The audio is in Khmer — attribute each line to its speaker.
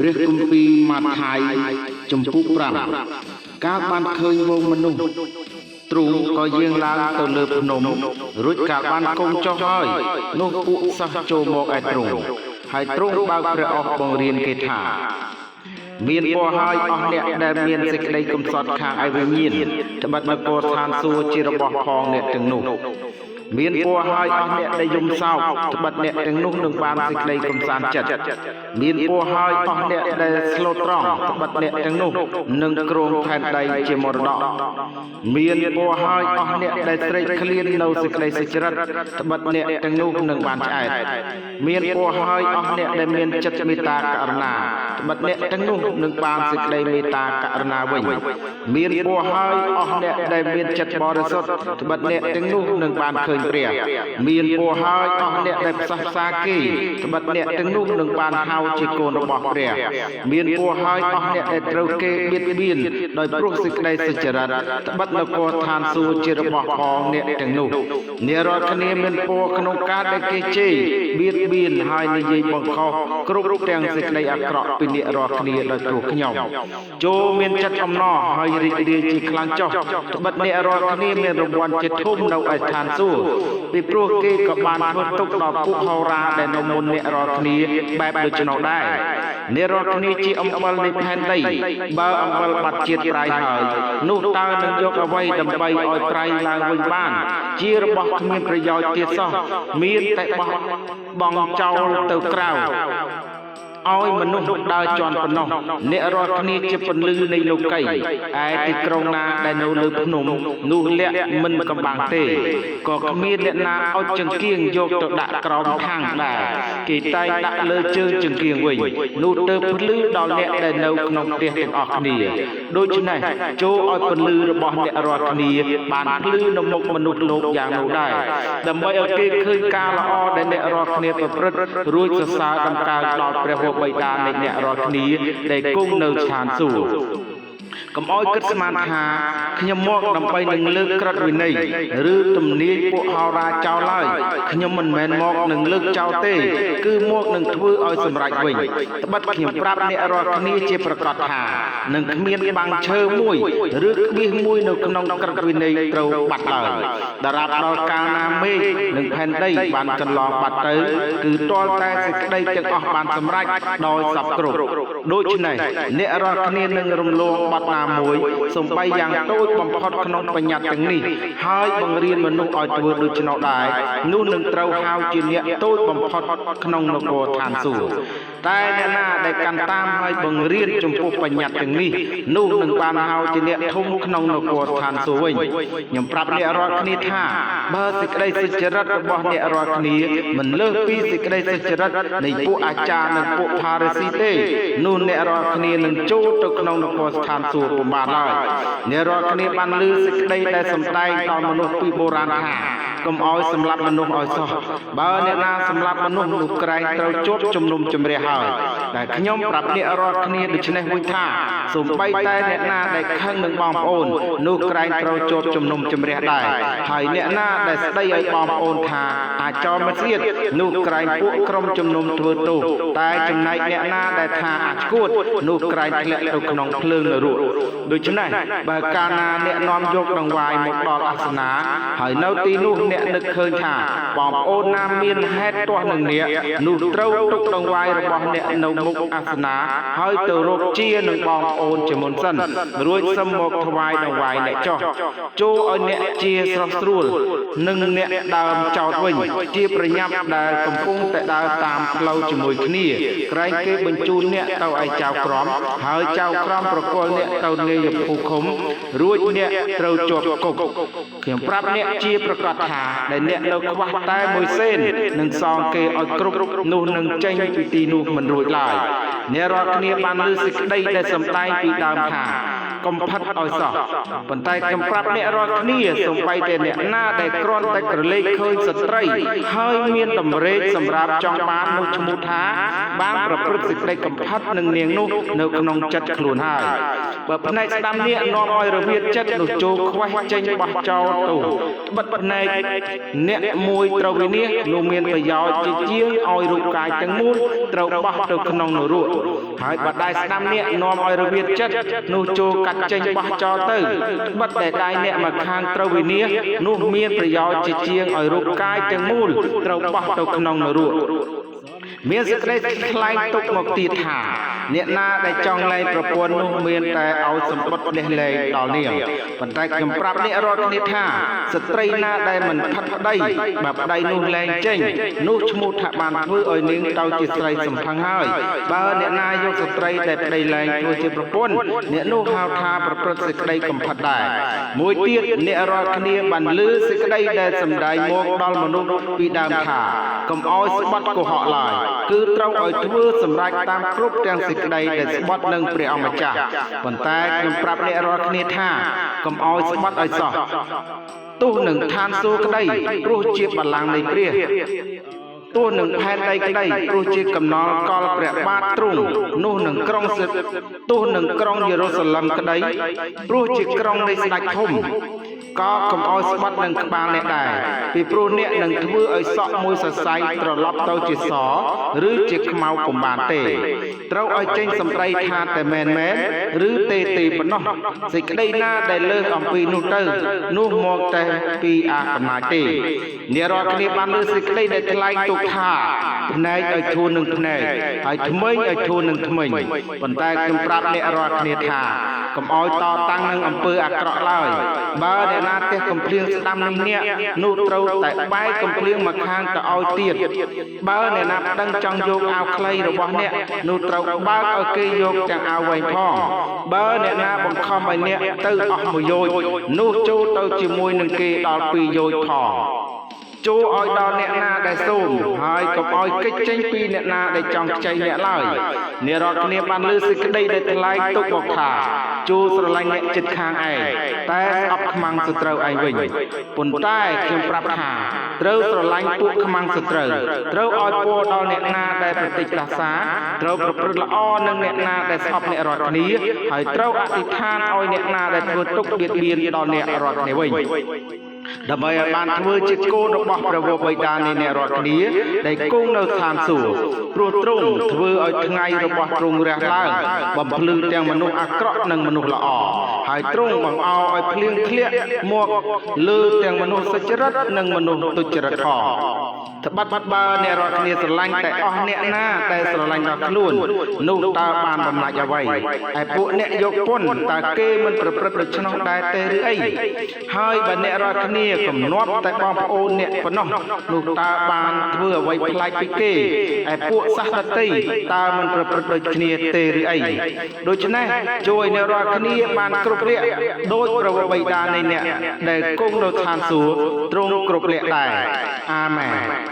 Speaker 1: ព្រះគម្ពីរម៉ាថាយចំពុក5ការបានឃើញវងមនុស្សទ្រូងក៏យាងឡើងទៅលើភ្នំរួចកាលបានគង់ចុះហើយនោះពួកសិស្សចូលមកឯទ្រង់ហើយទ្រង់បើកព្រះអស់បង្រៀនគេថាមានពរហើយអស់អ្នកដែលមានសេចក្តីកំសត់ខាងឯវិញ្ញាណត្បិតនគរឋានសួគ៌ជារបស់ផងអ្នកទាំងនោះមានពរហើយអស់អ្នកដែលយំសោកត្បិតអ្នកទាំងនោះនឹងបានសេចក្តីកំសាន្តចិត្តមានពរហើយអស់អ្នកដែលស្លូតត្រង់ត្បិតអ្នកទាំងនោះនឹងគ្រងផែនដីជាមរតកមានពរហើយអស់អ្នកដែលស្រេកឃ្លាននៅសេចក្តីសុចរិតត្បិតអ្នកទាំងនោះនឹងបានឆ្អែតមានពរហើយអស់អ្នកដែលមានចិត្តមេត្តាករុណាត្បិតអ្នកទាំងនោះនឹងបានសេចក្តីមេត្តាករុណាវិញមានពរហើយអស់អ្នកដែលមានចិត្តបរិសុទ្ធត្បិតអ្នកទាំងនោះនឹងបានឃើញព្រះមានពរហើយអស់អ្នកដែលផ្សះផ្សាគេត្បិតអ្នកទាំងនោះនឹងបានហៅជាកូនរបស់ព្រះមានពរហើយអស់អ្នកដែលត្រូវគេបៀតបៀនដោយព្រោះសេចក្តីសុចរិតត្បិតនគរឋានសួគ៌ជារបស់ផងអ្នកទាំងនោះអ្នករាល់គ្នាមានពរក្នុងការដែលគេជេរបៀតបៀនហើយនិយាយបង្ខុសគ្រប់ទាំងសេចក្តីអាក្រក់ពីអ្នករាល់គ្នាដោយព្រោះខ្ញុំចូលមានចិត្តអំណរហើយរីករាយជាខ្លាំងចុះត្បិតអ្នករាល់គ្នាមានរង្វាន់ជាធំនៅឯឋានសួគ៌ពីព្រោះគេក៏បានធ្វើទុកដល់ពួកហោរាដែលនៅមុនអ្នករាល់គ្នាបែបដូច្នោះដែរអ្នករាល់គ្នាជាអំបិលនៃផែនដីបើអំបិលបាត់ជាតិប្រៃហើយនោះតើនឹងយកអ្វីដើម្បីឲ្យប្រៃឡើងវិញបានជារបស់គ្មានប្រយោជន៍ទៀតសោះមានតែបោះបង់ចោលទៅក្រៅឲ្យមនុស្សដើរជន់ប៉ុណ្ណោះអ្នករាល់គ្នាជាពន្លឺនៃលោកីឯទីក្រុងណាដែលនៅលើភ្នំនោះលាក់មិនកំបាំងទេក៏គ្មានអ្នកណាអុជចង្គៀងយកទៅដាក់ក្រោមខាងដែរគេតែងដាក់លើជើងចង្គៀងវិញនោះទៅភ្លឺដល់អ្នកដែលនៅក្នុងផ្ទះទាំងអស់គ្នាដូច្នេះចូលឲ្យពន្លឺរបស់អ្នករាល់គ្នាបានភ្លឺនៅមុខមនុស្សលោកយ៉ាងនោះដែរដើម្បីឲ្យគេឃើញការល្អដែលអ្នករាល់គ្នាប្រព្រឹត្តរួចសរសើរដំកើងដល់ព្រះបិតានៃអ្នករាល់គ្នាដែលគង់នៅឋានសួគ៌កុំឲ្យគិតស្មានថាខ្ញុំមកដើម្បីនឹងលើកក្រឹតវិន័យឬទំនាយពួកហោរាចោលឡើយខ្ញុំមិនមែនមកនឹងលើកចោលទេគឺមកនឹងធ្វើឲ្យសម្រេចវិញត្បិតខ្ញុំប្រាប់អ្នករាល់គ្នាជាប្រកាសថានឹងគ្មានបាំងឈើមួយឬក្បៀសមួយនៅក្នុងក្រឹតវិន័យត្រូវបាត់ឡើយដរាបដល់កាលណាមេឃនិងផែនដីបានកន្លងបាត់ទៅគឺទាល់តែសេចក្តីទាំងអស់បានសម្រេចដោយសពគ្រប់ដូច្នេះអ្នករាល់គ្នានឹងរំលងបាត់ណាមួយសំបីយ៉ាងតូចបំផុតក្នុងបញ្ញត្តិទាំងនេះហើយបង្រៀនមនុស្សឲ្យធ្វើដូច្នោះដែរនោះនឹងត្រូវហៅជាអ្នកតូចបំផុតក្នុងនគរឋានសួគ៌តែអ្នកណាដែលកាន់តាមហើយបង្រៀនចំពោះបញ្ញត្តិទាំងនេះនោះនឹងបានហៅជាអ្នកធំក្នុងនគរឋានសួគ៌វិញខ្ញុំប្រាប់អ្នករាល់គ្នាថាបើសេចក្តីសុចរិតរបស់អ្នករាល់គ្នាមិនលើសពីសេចក្តីសុចរិតនៃពួកអាចារ្យនិងពួកផារីស៊ីទេនោះអ្នករាល់គ្នានឹងចូលទៅក្នុងនគរឋានសួគ៌ពុំបានឡើយអ្នករាល់គ្នាបានឮសេចក្តីដែលសម្ដែងដល់មនុស្សពីបុរាណថាកុំឲ្យសម្លាប់មនុស្សឲ្យសោះបើអ្នកណាសម្លាប់មនុស្សនោះក្រែងត្រូវជាប់ជំនុំជម្រះហើយតែខ្ញុំប្រាប់អ្នករាល់គ្នាដូច្នេះវិញថាសូម្បីតែអ្នកណាដែលខឹងនឹងបងប្អូននោះក្រែងត្រូវជាប់ជំនុំជម្រះដែរហើយអ្នកណាដែលស្ដីឲ្យបងប្អូនថាអាចោលមិនស្អៀតនោះក្រែងពួកក្រុមជំនុំធ្វើទោសតែចំណែកអ្នកណាដែលថាអាចឈួតនោះក្រែងធ្លាក់ទៅក្នុងភ្លើងនរកដូច្នេះបើកាលណាអ្នកនាំយកដង្វាយមកដល់អាសនាហើយនៅទីនោះអ្នកនឹកឃើញថាបងប្អូនណាមានហេតុទាស់នឹងអ្នកនោះត្រូវទុកដង្វាយរបស់អ្នកនៅមុខអាសនាហើយទៅរកជានឹងបងប្អូនជាមុនសិនរួចសឹមមកថ្វាយដង្វាយអ្នកចោះចូលឲ្យអ្នកជាស្រស់ស្រួលនិងអ្នកដើមចោតវិញជាប្រញាប់ដែលកំពុងតែដើរតាមផ្លូវជាមួយគ្នាក្រែងគេបញ្ជូនអ្នកទៅឲ្យចៅក្រមហើយចៅក្រមប្រគល់អ្នកទៅនាយភូខុំរួចអ្នកត្រូវជាប់គុកខ្ញុំប្រាប់អ្នកជាប្រកាសថាដែលអ្នកនៅខ្វះតែមួយសេននឹងសងគេឲ្យគ្រប់នោះនឹងចេញពីទីនោះមិនរួចឡើយអ្នករាល់គ្នាបានឮសេចក្តីដែលសម្ដែងពីដើមថា កំផិតឲ្យសោះប៉ុន្តែខ្ញុំប្រាប់អ្នករាល់គ្នាសូម្បីតែអ្នកណាដែលគ្រាន់តែក្រឡេកឃើញស្ត្រីហើយមានតម្រេកសម្រាប់ចង់បាននោះឈ្មោះថាបានប្រព្រឹត្តសេចក្តីកំផិតនឹងនាងនោះនៅក្នុងចិត្តខ្លួនហើយបើផ្នែកស្ដាំនេះនាំឲ្យរវិតចិត្តនោះចូលខ្វះចេញបោះចោលទៅបិទផ្នែកអ្នកមួយត្រូវវិនិច្ឆ័យនោះមានប្រយោជន៍ជាជាងឲ្យរូបកាយទាំងមូលត្រូវបោះទៅក្នុងនរកហើយបើដៃស្ដាំនេះនាំឲ្យរវិតចិត្តនោះចូលកាត់ចេញបោះចោលទៅបិទតែដៃអ្នកមកខាងត្រូវវិនិច្ឆ័យនោះមានប្រយោជន៍ជាជាងឲ្យរូបកាយទាំងមូលត្រូវបោះទៅក្នុងនរកមានសេចក្តីថ្លែងទុកមកទៀតថាអ្នកណាដែលចង់លែងប្រពន្ធនោះមានតែឲ្យសម្បត្តិនេះលែងដល់នាងប៉ុន្តែខ្ញុំប្រាប់អ្នករាល់គ្នាថាស្ត្រីណាដែលមិនផិតប្តីបើប្តីនោះលែងចេញនោះឈ្មោះថាបានធ្វើឲ្យនាងទៅជាស្រីសំផឹងហើយបើអ្នកណាយកស្ត្រីដែលប្តីលែងធ្វើជាប្រពន្ធអ្នកនោះហៅថាប្រព្រឹត្តសេចក្តីកំផិតដែរមួយទៀតអ្នករាល់គ្នាបានលើសេចក្តីដែលសម្ដែងមកដល់មនុស្សពីដើមថាកុំឲ្យស្បត់កុហកឡើយគឺត្រូវឲ្យធ្វើសម្រេចតាមគ្រប់ទាំងសេចក្តីដែលស្បត់នឹងព្រះអង្គម្ចាស់ប៉ុន្តែខ្ញុំប្រាប់អ្នករាល់គ្នាថាកុំឲ្យស្បត់ឲ្យសោះទោះនឹងឋានសួគ៌ក្តីព្រោះជាបល្ល័ង្កនៃព្រះទោះនឹងផែនដីក្តីព្រោះជាកំណល់កលព្រះបាទទ្រង់នោះនឹងក្រុងសិទ្ធទោះនឹងក្រុងយេរូសាឡិមក្តីព្រោះជាក្រុងនៃស្ដេចធំក៏កុំឲ្យស្បត់នឹងក្បាលអ្នកដែរពីព្រោះអ្នកនឹងធ្វើឲ្យសក់មួយសរសៃត្រឡប់ទៅជាសឬជាខ្មៅពុំបានទេត្រូវឲ្យចេញសម្ដីថាតែមែនឬទេប៉ុណ្ណោះសេចក្តីណាដែលលើសអំពីនោះទៅនោះមកតែពីអាកំណាចទេអ្នករាល់គ្នាបានលើសេចក្តីដែលថ្លែងទុកថាភ្នែកឲ្យធូរនឹងភ្នែកហើយធ្មេញឲ្យធូរនឹងធ្មេញប៉ុន្តែខ្ញុំប្រាប់អ្នករាល់គ្នាថាកុំឲ្យតតាំងនឹងអំពើអាក្រក់ឡើយបើអ្នកណាទះកំភ្លៀងស្ដាំនឹងអ្នកនោះត្រូវតែបែកកំភ្លៀងមកខាងទៅឲ្យទៀតបើអ្នកណាប្តឹងចង់យកអាវខ្លីរបស់អ្នកនោះត្រូវបើកឲ្យគេយកទាំងអាវវែងផងបើអ្នកណាបង្ខំឲ្យអ្នកទៅអស់មួយយោជនោះចូលទៅជាមួយនឹងគេដល់2យោជផងចូលឲ្យដល់អ្នកណាដែលសូមហើយកុំឲ្យគេចចេញពីអ្នកណាដែលចង់ខ្ចីអ្នកឡើយអ្នករាល់គ្នាបានលើសេចក្តីដែលថ្លែងទុកមកថាចូលស្រឡាញ់អ្នកជិតខាងឯងតែស្អប់ខ្មាំងសត្រូវឯងវិញប៉ុន្តែខ្ញុំប្រាប់ថាត្រូវស្រឡាញ់ពួកខ្មាំងសត្រូវត្រូវឲ្យពរដល់អ្នកណាដែលប្រតិចដាសាត្រូវប្រព្រឹត្តល្អនឹងអ្នកណាដែលស្អប់អ្នករាល់គ្នាហើយត្រូវអធិដ្ឋានឲ្យអ្នកណាដែលធ្វើទុកបៀតបៀនដល់អ្នករាល់គ្នាវិញដើម្បីឲ្យបានធ្វើជាកូនរបស់ព្រះវរបិតានៃអ្នករាល់គ្នាដែលគង់នៅឋានសួគ៌ព្រោះទ្រង់ធ្វើឲ្យថ្ងៃរបស់ទ្រង់រះឡើងបំភ្លឺទាំងមនុស្សអាក្រក់និងមនុស្សល្អហើយទ្រង់បង្អោឲ្យភ្លៀងធ្លាក់មកលើទាំងមនុស្សសុចរិតនិងមនុស្សទុច្ចរិតផងត្បិតបើអ្នករាល់គ្នាស្រឡាញ់តែអស់អ្នកណាដែលស្រឡាញ់ដល់ខ្លួននោះតើបានបំណាច់អ្វីហើយពួកអ្នកយកពន្ធតើគេមិនប្រព្រឹត្តដូច្នោះដែរទេឬអីហើយបើអ្នករាល់គ្នាគំនាប់តែបងប្អូនអ្នកប៉ុណ្ណោះនោះតើបានធ្វើអ្វីប្លែកពីគេហើយពួកសាសដតីតើមិនប្រព្រឹត្តដូចគ្នាទេឬអីដូច្នេះជួយអ្នករាល់គ្នាបានគ្រប់លក្ខដោយព្រះបិតានៃអ្នកដែលគង់នៅឋានសួគ៌ទ្រង់គ្រប់លក្ខដែរអាមែន